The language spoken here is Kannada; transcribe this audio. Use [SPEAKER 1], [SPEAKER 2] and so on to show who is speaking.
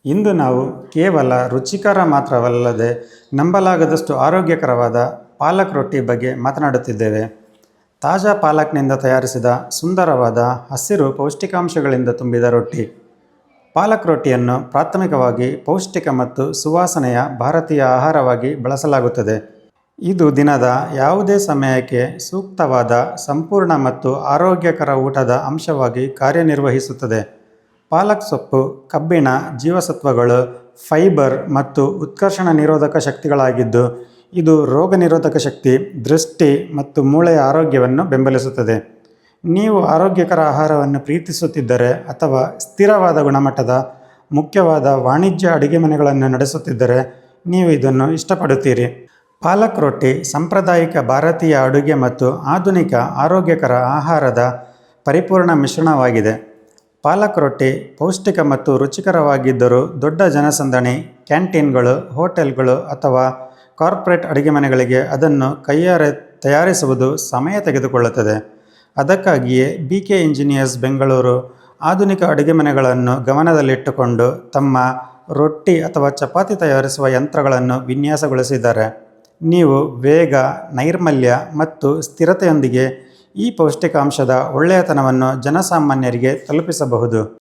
[SPEAKER 1] ಇಂದು ನಾವು ಕೇವಲ ರುಚಿಕರ ಮಾತ್ರವಲ್ಲದೆ ನಂಬಲಾಗದಷ್ಟು ಆರೋಗ್ಯಕರವಾದ ಪಾಲಕ್ ರೊಟ್ಟಿ ಬಗ್ಗೆ ಮಾತನಾಡುತ್ತಿದ್ದೇವೆ. ತಾಜಾ ಪಾಲಕ್ನಿಂದ ತಯಾರಿಸಿದ ಸುಂದರವಾದ ಹಸಿರು ಪೌಷ್ಟಿಕಾಂಶಗಳಿಂದ ತುಂಬಿದ ರೊಟ್ಟಿ. ಪಾಲಕ್ ರೊಟ್ಟಿಯನ್ನು ಪ್ರಾಥಮಿಕವಾಗಿ ಪೌಷ್ಟಿಕ ಮತ್ತು ಸುವಾಸನೆಯ ಭಾರತೀಯ ಆಹಾರವಾಗಿ ಬಳಸಲಾಗುತ್ತದೆ. ಇದು ದಿನದ ಯಾವುದೇ ಸಮಯಕ್ಕೆ ಸೂಕ್ತವಾದ ಸಂಪೂರ್ಣ ಮತ್ತು ಆರೋಗ್ಯಕರ ಊಟದ ಅಂಶವಾಗಿ ಕಾರ್ಯನಿರ್ವಹಿಸುತ್ತದೆ. ಪಾಲಕ್ ಸೊಪ್ಪು ಕಬ್ಬಿಣ, ಜೀವಸತ್ವಗಳು, ಫೈಬರ್ ಮತ್ತು ಉತ್ಕರ್ಷಣ ನಿರೋಧಕ ಶಕ್ತಿಗಳಾಗಿದ್ದು, ಇದು ರೋಗನಿರೋಧಕ ಶಕ್ತಿ, ದೃಷ್ಟಿ ಮತ್ತು ಮೂಳೆಯ ಆರೋಗ್ಯವನ್ನು ಬೆಂಬಲಿಸುತ್ತದೆ. ನೀವು ಆರೋಗ್ಯಕರ ಆಹಾರವನ್ನು ಪ್ರೀತಿಸುತ್ತಿದ್ದರೆ ಅಥವಾ ಸ್ಥಿರವಾದ ಗುಣಮಟ್ಟದ ಮುಖ್ಯವಾದ ವಾಣಿಜ್ಯ ಅಡುಗೆಮನೆಗಳನ್ನು ನಡೆಸುತ್ತಿದ್ದರೆ ನೀವು ಇದನ್ನು ಇಷ್ಟಪಡುತ್ತೀರಿ. ಪಾಲಕ್ ರೊಟ್ಟಿ ಸಾಂಪ್ರದಾಯಿಕ ಭಾರತೀಯ ಅಡುಗೆ ಮತ್ತು ಆಧುನಿಕ ಆರೋಗ್ಯಕರ ಆಹಾರದ ಪರಿಪೂರ್ಣ ಮಿಶ್ರಣವಾಗಿದೆ. ಪಾಲಕ್ ರೊಟ್ಟಿ ಪೌಷ್ಟಿಕ ಮತ್ತು ರುಚಿಕರವಾಗಿದ್ದರೂ ದೊಡ್ಡ ಜನಸಂದಣಿ, ಕ್ಯಾಂಟೀನ್ಗಳು, ಹೋಟೆಲ್ಗಳು ಅಥವಾ ಕಾರ್ಪೊರೇಟ್ ಅಡುಗೆಮನೆಗಳಿಗೆ ಅದನ್ನು ಕೈಯಾರೆ ತಯಾರಿಸುವುದು ಸಮಯ ತೆಗೆದುಕೊಳ್ಳುತ್ತದೆ. ಅದಕ್ಕಾಗಿಯೇ BK ಇಂಜಿನಿಯರ್ಸ್ ಬೆಂಗಳೂರು ಆಧುನಿಕ ಅಡುಗೆಮನೆಗಳನ್ನು ಗಮನದಲ್ಲಿಟ್ಟುಕೊಂಡು ತಮ್ಮ ರೊಟ್ಟಿ ಅಥವಾ ಚಪಾತಿ ತಯಾರಿಸುವ ಯಂತ್ರಗಳನ್ನು ವಿನ್ಯಾಸಗೊಳಿಸಿದ್ದಾರೆ. ನೀವು ವೇಗ, ನೈರ್ಮಲ್ಯ ಮತ್ತು ಸ್ಥಿರತೆಯೊಂದಿಗೆ ಈ ಪೌಷ್ಟಿಕಾಂಶದ ಒಳ್ಳೆಯತನವನ್ನು ಜನಸಾಮಾನ್ಯರಿಗೆ ತಲುಪಿಸಬಹುದು.